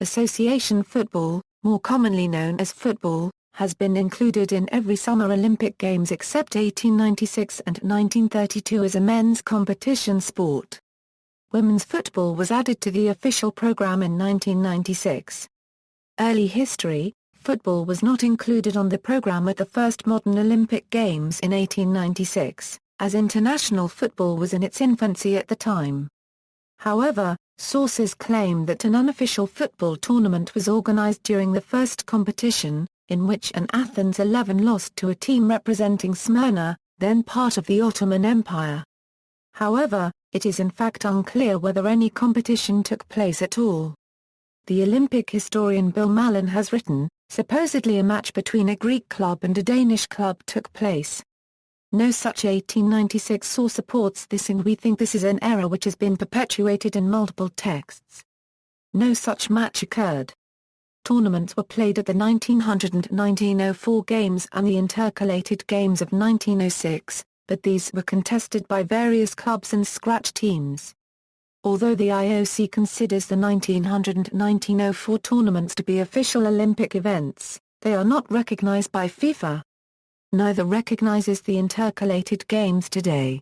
Association football, more commonly known as football, has been included in every Summer Olympic Games except 1896 and 1932 as a men's competition sport. Women's football was added to the official program in 1996. Early history: football was not included on the program at the first modern Olympic Games in 1896, as international football was in its infancy at the time. However, sources claim that an unofficial football tournament was organized during the first competition, in which an Athens 11 lost to a team representing Smyrna, then part of the Ottoman Empire. However, it is in fact unclear whether any competition took place at all. The Olympic historian Bill Mallon has written, supposedly a match between a Greek club and a Danish club took place. No such 1896 source supports this, and we think this is an error which has been perpetuated in multiple texts. No such match occurred. Tournaments were played at the 1900 and 1904 Games and the intercalated Games of 1906, but these were contested by various clubs and scratch teams. Although the IOC considers the 1900 and 1904 tournaments to be official Olympic events, they are not recognized by FIFA. Neither recognizes the intercalated games today.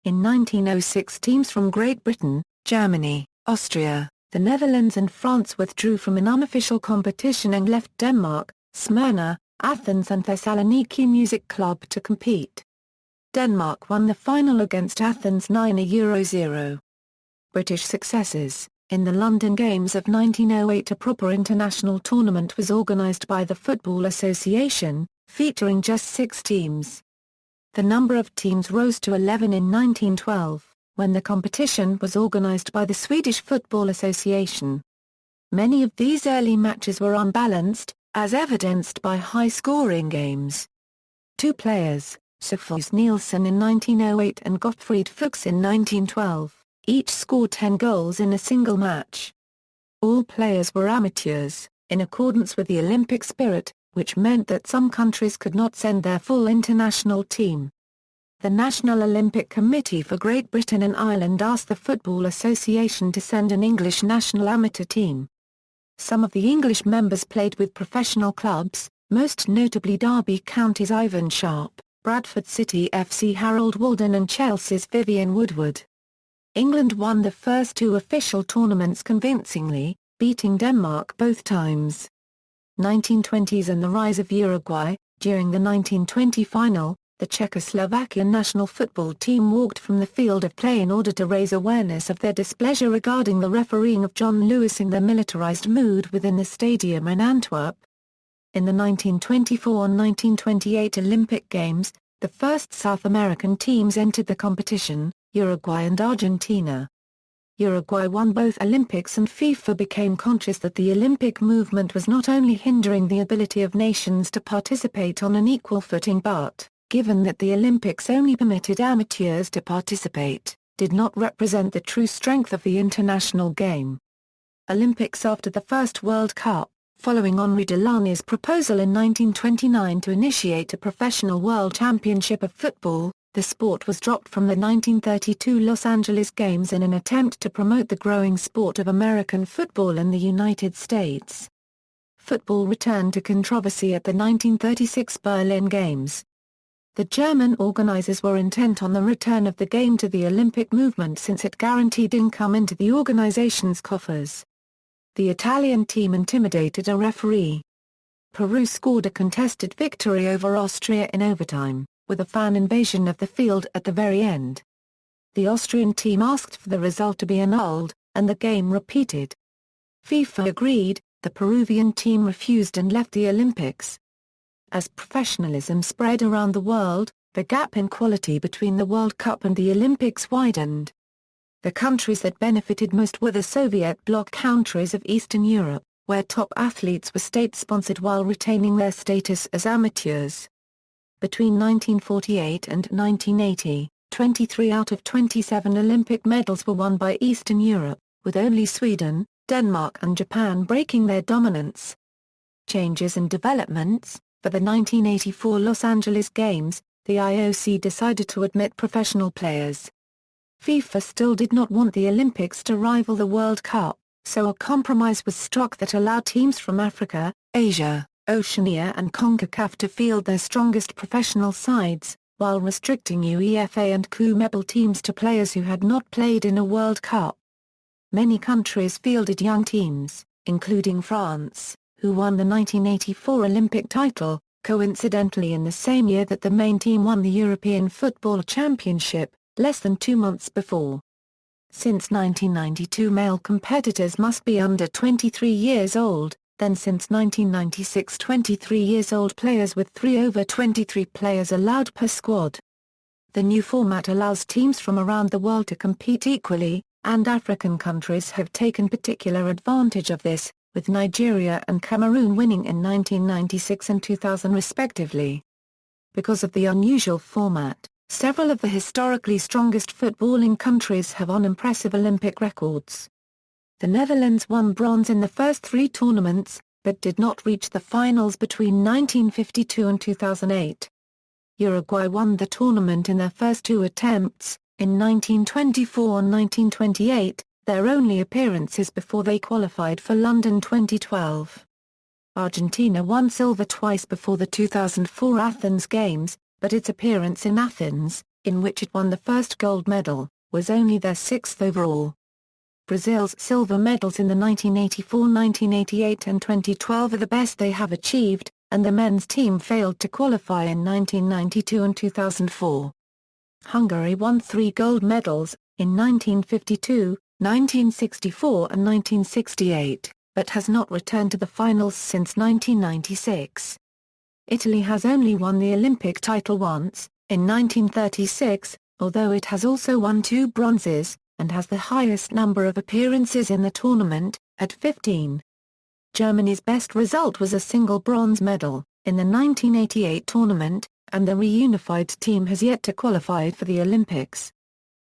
In 1906, teams from Great Britain, Germany, Austria, the Netherlands and France withdrew from an unofficial competition and left Denmark, Smyrna, Athens and Thessaloniki Music Club to compete. Denmark won the final against Athens 9-0. British successes: in the London Games of 1908 a proper international tournament was organised by the Football Association, featuring just 6 teams. The number of teams rose to 11 in 1912, when the competition was organised by the Swedish Football Association. Many of these early matches were unbalanced, as evidenced by high-scoring games. 2 players, Sofus Nielsen in 1908 and Gottfried Fuchs in 1912, each scored 10 goals in a single match. All players were amateurs, in accordance with the Olympic spirit, which meant that some countries could not send their full international team. The National Olympic Committee for Great Britain and Ireland asked the Football Association to send an English national amateur team. Some of the English members played with professional clubs, most notably Derby County's Ivan Sharp, Bradford City FC Harold Walden and Chelsea's Vivian Woodward. England won the first 2 official tournaments convincingly, beating Denmark both times. 1920s and the rise of Uruguay. During the 1920 final, the Czechoslovakian national football team walked from the field of play in order to raise awareness of their displeasure regarding the refereeing of John Lewis and the militarized mood within the stadium in Antwerp. In the 1924 and 1928 Olympic Games, the first South American teams entered the competition, Uruguay and Argentina. Uruguay won both Olympics, and FIFA became conscious that the Olympic movement was not only hindering the ability of nations to participate on an equal footing but, given that the Olympics only permitted amateurs to participate, did not represent the true strength of the international game. Olympics after the first World Cup. Following Henri Delaney's proposal in 1929 to initiate a professional world championship of football, the sport was dropped from the 1932 Los Angeles Games in an attempt to promote the growing sport of American football in the United States. Football returned to controversy at the 1936 Berlin Games. The German organizers were intent on the return of the game to the Olympic movement since it guaranteed income into the organization's coffers. The Italian team intimidated a referee. Peru scored a contested victory over Austria in overtime, with a fan invasion of the field at the very end. The Austrian team asked for the result to be annulled, and the game repeated. FIFA agreed, the Peruvian team refused and left the Olympics. As professionalism spread around the world, the gap in quality between the World Cup and the Olympics widened. The countries that benefited most were the Soviet bloc countries of Eastern Europe, where top athletes were state-sponsored while retaining their status as amateurs. Between 1948 and 1980, 23 out of 27 Olympic medals were won by Eastern Europe, with only Sweden, Denmark and Japan breaking their dominance. Changes and developments. For the 1984 Los Angeles Games, the IOC decided to admit professional players. FIFA still did not want the Olympics to rival the World Cup, So a compromise was struck that allowed teams from Africa, Asia, Oceania and CONCACAF to field their strongest professional sides, while restricting UEFA and CONMEBOL teams to players who had not played in a World Cup. Many countries fielded young teams, including France, who won the 1984 Olympic title, coincidentally in the same year that the main team won the European Football Championship, less than 2 months before. Since 1992 male competitors must be under 23 years old, then since 1996 23 years old players with 3 over 23 players allowed per squad. The new format allows teams from around the world to compete equally, and African countries have taken particular advantage of this, with Nigeria and Cameroon winning in 1996 and 2000 respectively. Because of the unusual format, several of the historically strongest footballing countries have unimpressive Olympic records. The Netherlands won bronze in the first 3 tournaments, but did not reach the finals between 1952 and 2008. Uruguay won the tournament in their first 2 attempts, in 1924 and 1928, their only appearances before they qualified for London 2012. Argentina won silver twice before the 2004 Athens Games, but its appearance in Athens, in which it won the first gold medal, was only their 6th overall. Brazil's silver medals in the 1984, 1988 and 2012 are the best they have achieved, and the men's team failed to qualify in 1992 and 2004. Hungary won 3 gold medals, in 1952, 1964 and 1968, but has not returned to the finals since 1996. Italy has only won the Olympic title once, in 1936, although it has also won 2 bronzes, and has the highest number of appearances in the tournament, at 15. Germany's best result was a single bronze medal, in the 1988 tournament, and the reunified team has yet to qualify for the Olympics.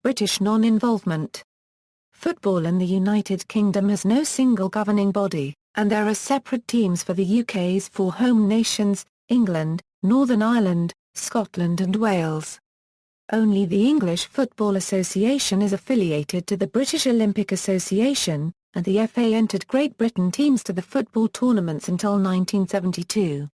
British non-involvement. Football in the United Kingdom has no single governing body, and there are separate teams for the UK's 4 home nations, England, Northern Ireland, Scotland and Wales. Only the English Football Association is affiliated to the British Olympic Association, and the FA entered Great Britain teams to the football tournaments until 1972.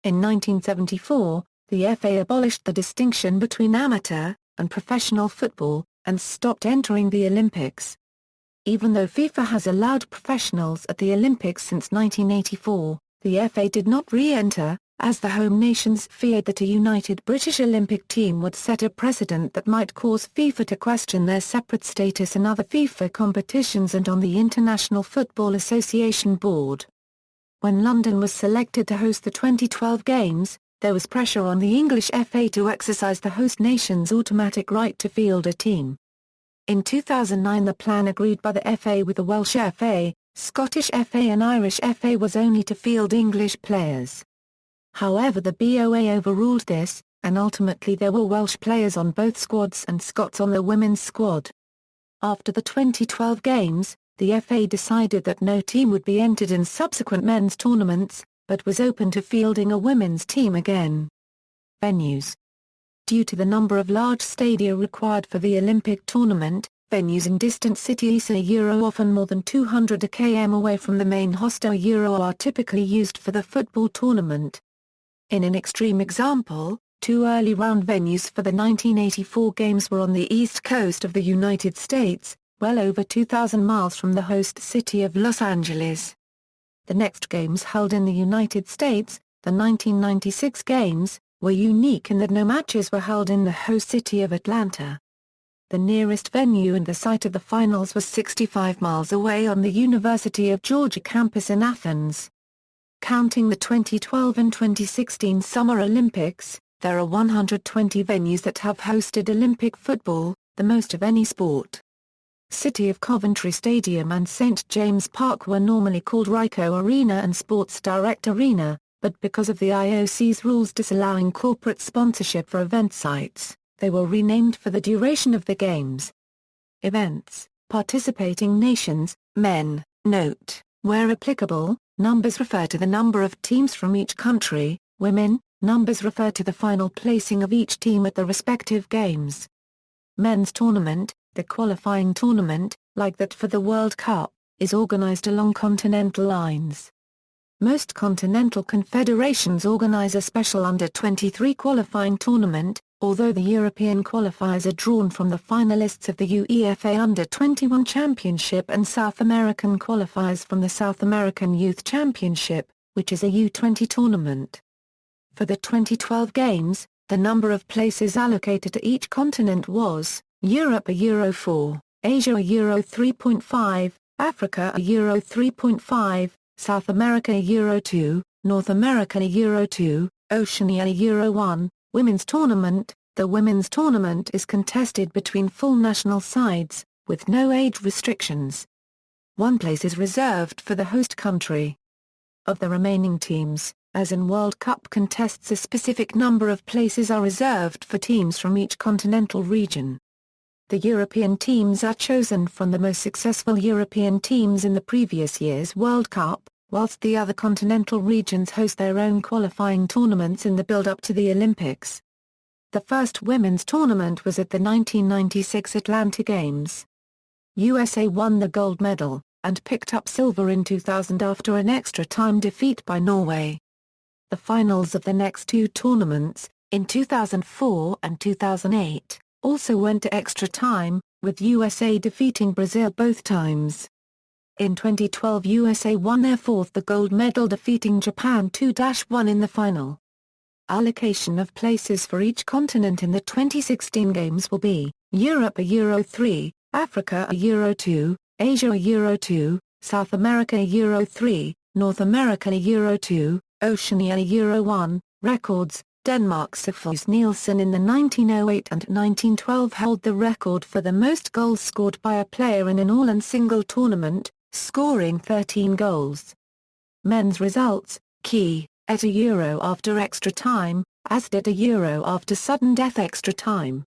In 1974, the FA abolished the distinction between amateur and professional football, and stopped entering the Olympics. Even though FIFA has allowed professionals at the Olympics since 1984, the FA did not re-enter, as the home nations feared that a united British Olympic team would set a precedent that might cause FIFA to question their separate status in other FIFA competitions and on the International Football Association board. When London was selected to host the 2012 Games, there was pressure on the English FA to exercise the host nation's automatic right to field a team. In 2009 the plan agreed by the FA with the Welsh FA, Scottish FA and Irish FA was only to field English players. However the BOA overruled this, and ultimately there were Welsh players on both squads and Scots on the women's squad. After the 2012 Games, the FA decided that no team would be entered in subsequent men's tournaments, but was open to fielding a women's team again. Venues. Due to the number of large stadia required for the Olympic tournament, venues in distant cities often more than 200 km away from the main host are typically used for the football tournament. In an extreme example, 2 early round venues for the 1984 Games were on the east coast of the United States, well over 2,000 miles from the host city of Los Angeles. The next Games held in the United States, the 1996 Games, were unique in that no matches were held in the host city of Atlanta. The nearest venue and the site of the finals was 65 miles away on the University of Georgia campus in Athens. Counting the 2012 and 2016 Summer Olympics, there are 120 venues that have hosted Olympic football, the most of any sport. City of Coventry Stadium and St. James Park were normally called Ryco Arena and Sports Direct Arena, but because of the IOC's rules disallowing corporate sponsorship for event sites, they were renamed for the duration of the Games. Events. Participating nations, men, note, where applicable, numbers refer to the number of teams from each country, women, numbers refer to the final placing of each team at the respective Games. Men's tournament, the qualifying tournament, like that for the World Cup, is organized along continental lines. Most continental confederations organize a special under-23 qualifying tournament, although the European qualifiers are drawn from the finalists of the UEFA Under-21 Championship and South American qualifiers from the South American Youth Championship, which is a U20 tournament. For the 2012 Games, the number of places allocated to each continent was, Europe a Euro 4, Asia a Euro 3.5, Africa a Euro 3.5, South America a Euro 2, North America a Euro 2, Oceania a Euro 1. Women's tournament. The women's tournament is contested between full national sides, with no age restrictions. One place is reserved for the host country. Of the remaining teams, as in World Cup contests, a specific number of places are reserved for teams from each continental region. The European teams are chosen from the most successful European teams in the previous year's World Cup, whilst the other continental regions host their own qualifying tournaments in the build-up to the Olympics. The first women's tournament was at the 1996 Atlanta Games. USA won the gold medal, and picked up silver in 2000 after an extra-time defeat by Norway. The finals of the next two tournaments, in 2004 and 2008, also went to extra time, with USA defeating Brazil both times. In 2012 USA won their fourth the gold medal, defeating Japan 2-1 in the final. Allocation of places for each continent in the 2016 Games will be, Europe a Euro 3, Africa a Euro 2, Asia a Euro 2, South America a Euro 3, North America a Euro 2, Oceania a Euro 1. Records. Denmark's Sofus Nielsen in the 1908 and 1912 held the record for the most goals scored by a player in an all and single tournament, scoring 13 goals. Men's results. Key, at a Euro after extra time, Asdet a Euro after sudden death extra time.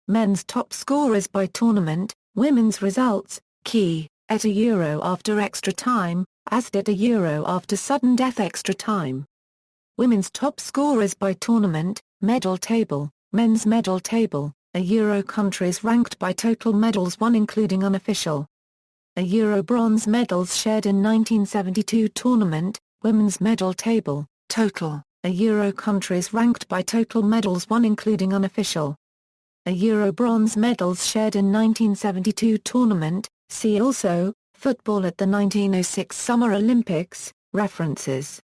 Men's top scorers by tournament. Women's results. Key, at a Euro after extra time, Asdet a Euro after sudden death extra time. Women's top scorers by tournament. Medal table. Men's medal table. A Euro countries ranked by total medals won including unofficial. A Euro bronze medals shared in 1972 tournament. Women's medal table. Total. A Euro countries ranked by total medals won including unofficial. A Euro bronze medals shared in 1972 tournament. See also, football at the 1906 Summer Olympics. References